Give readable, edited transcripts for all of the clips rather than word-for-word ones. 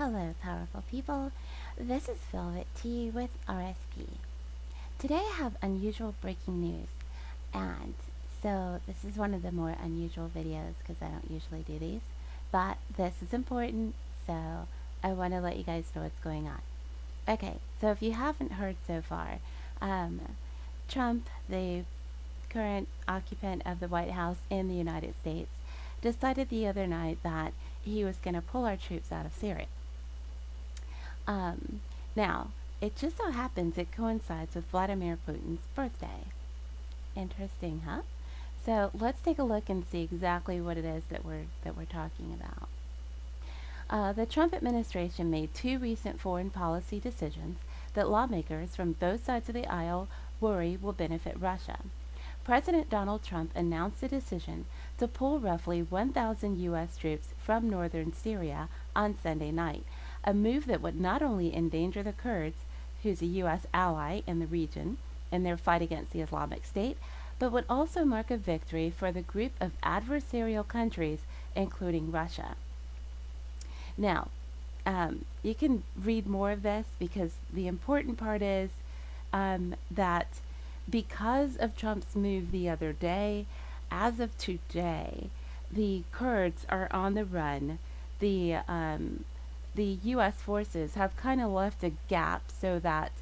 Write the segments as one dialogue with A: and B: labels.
A: Hello, powerful people. This is Velvet Tea with RSP. Today I have unusual breaking news, and so this is one of the more unusual videos because I don't usually do these, but this is important, so I want to let you guys know what's going on. Okay, so if you haven't heard so far, Trump, the current occupant of the White House in the United States, decided the other night that he was going to pull our troops out of Syria. Now, it just so happens it coincides with Vladimir Putin's birthday. Interesting, huh? So let's take a look and see exactly what it is that we're talking about. The Trump administration made two recent foreign policy decisions that lawmakers from both sides of the aisle worry will benefit Russia. President Donald Trump announced a decision to pull roughly 1,000 U.S. troops from northern Syria on Sunday night, a move that would not only endanger the Kurds, who's a U.S. ally in the region, in their fight against the Islamic State, but would also mark a victory for the group of adversarial countries, including Russia. Now, you can read more of this because the important part is that because of Trump's move the other day, as of today, the Kurds are on the run. The U.S. forces have kind of left a gap so that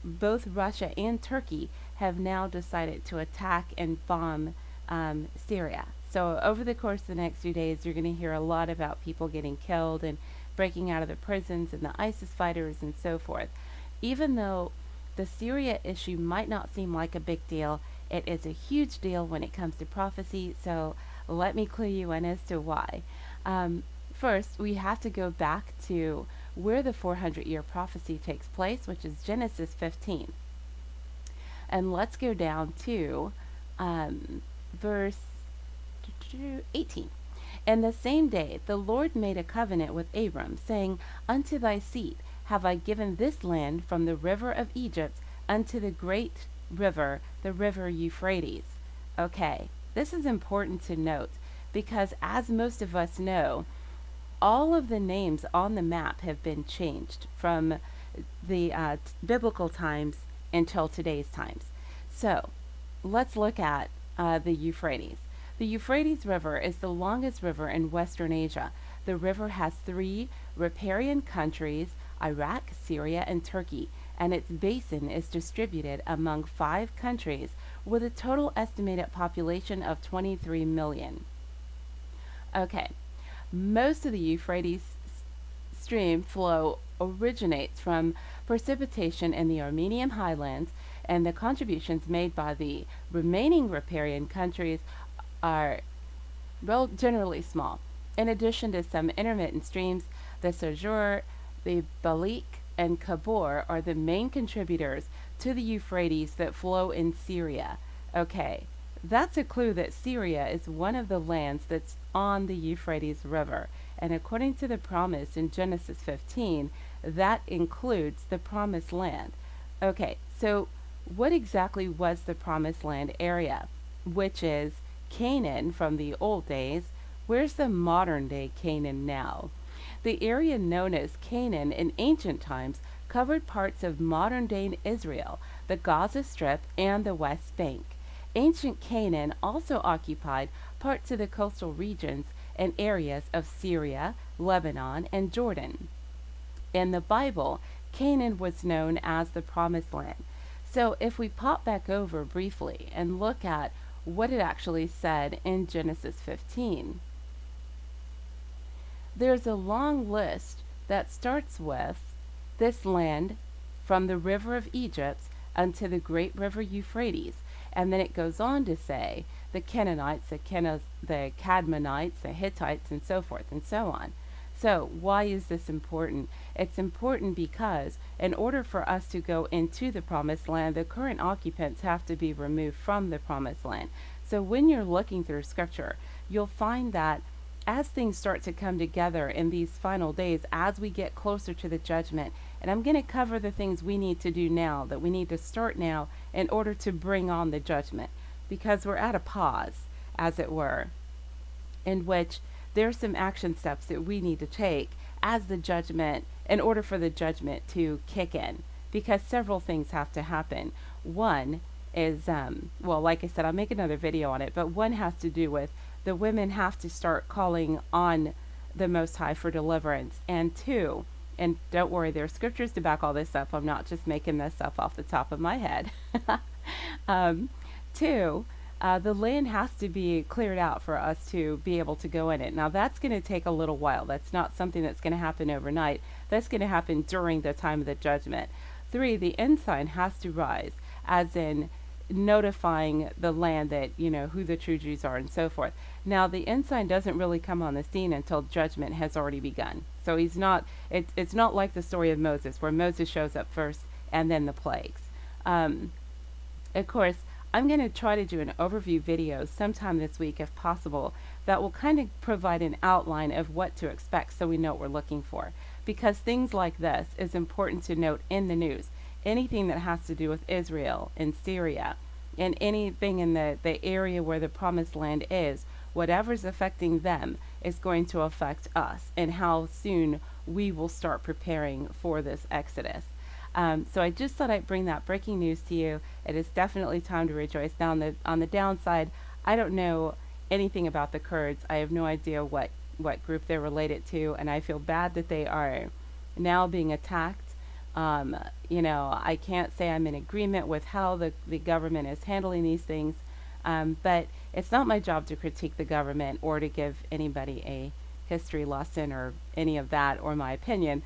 A: both Russia and Turkey have now decided to attack and bomb Syria. So over the course of the next few days, you're going to hear a lot about people getting killed and breaking out of the prisons and the ISIS fighters and so forth. Even though the Syria issue might not seem like a big deal, it is a huge deal when it comes to prophecy, so let me clue you in as to why. First, we have to go back to where the 400-year prophecy takes place, which is Genesis 15. And let's go down to verse 18. And the same day the Lord made a covenant with Abram, saying, Unto thy seed have I given this land from the river of Egypt unto the great river, the river Euphrates. Okay, this is important to note because, as most of us know, all of the names on the map have been changed from the biblical times until today's times. So let's look at the Euphrates. The Euphrates River is the longest river in Western Asia. The river has three riparian countries, Iraq, Syria, and Turkey, and its basin is distributed among 5 countries with a total estimated population of 23 million. Okay, most of the Euphrates stream flow originates from precipitation in the Armenian highlands, and the contributions made by the remaining riparian countries are generally small. In addition to some intermittent streams, the Sajur, the Balik, and Kabor are the main contributors to the Euphrates that flow in Syria. Okay, that's a clue that Syria is one of the lands that's on the Euphrates River. And according to the promise in Genesis 15, that includes the Promised Land. Okay, so what exactly was the Promised Land area? Which is Canaan from the old days. Where's the modern day Canaan now? The area known as Canaan in ancient times covered parts of modern day Israel, the Gaza Strip, and the West Bank. Ancient Canaan also occupied parts of the coastal regions and areas of Syria, Lebanon, and Jordan. In the Bible, Canaan was known as the Promised Land. So if we pop back over briefly and look at what it actually said in Genesis 15, there's a long list that starts with this land from the river of Egypt unto the great river Euphrates. And then it goes on to say the Canaanites, the Cadmonites, the Hittites, and so forth and so on. So why is this important? It's important because in order for us to go into the Promised Land, the current occupants have to be removed from the Promised Land. So when you're looking through Scripture, you'll find that as things start to come together in these final days, as we get closer to the judgment, and I'm going to cover the things we need to do now, that we need to start now in order to bring on the judgment, because we're at a pause, as it were, in which there's some action steps that we need to take as the judgment in order for the judgment to kick in, because several things have to happen. One is, well, like I said, I'll make another video on it, but one has to do with the women have to start calling on the Most High for deliverance. And two, and don't worry, there are scriptures to back all this up. I'm not just making this up off the top of my head. Two, the land has to be cleared out for us to be able to go in it. Now, that's going to take a little while. That's not something that's going to happen overnight. That's going to happen during the time of the judgment. Three, the ensign has to rise, as in notifying the land that, you know, who the true Jews are and so forth. Now, the ensign doesn't really come on the scene until judgment has already begun. So he's not, it's not like the story of Moses, where Moses shows up first and then the plagues. Of course, I'm going to try to do an overview video sometime this week, if possible, that will kind of provide an outline of what to expect so we know what we're looking for. Because things like this is important to note in the news. Anything that has to do with Israel and Syria and anything in the area where the promised land is, whatever's affecting them is going to affect us and how soon we will start preparing for this exodus. So I just thought I'd bring that breaking news to you. It is definitely time to rejoice. Now, on the downside, I don't know anything about the Kurds. I have no idea what group they're related to, and I feel bad that they are now being attacked. You know, I can't say I'm in agreement with how the government is handling these things, but it's not my job to critique the government or to give anybody a history lesson or any of that or my opinion.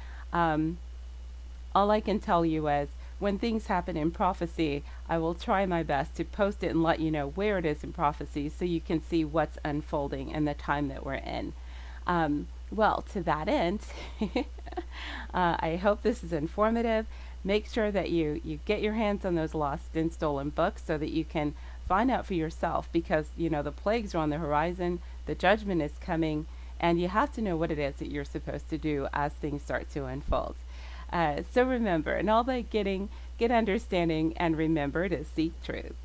A: All I can tell you is when things happen in prophecy, I will try my best to post it and let you know where it is in prophecy so you can see what's unfolding in the time that we're in. Well, to that end, I hope this is informative. Make sure that you get your hands on those lost and stolen books so that you can find out for yourself, because, you know, the plagues are on the horizon, the judgment is coming, and you have to know what it is that you're supposed to do as things start to unfold. So remember, in all that getting, get understanding, and remember to seek truth.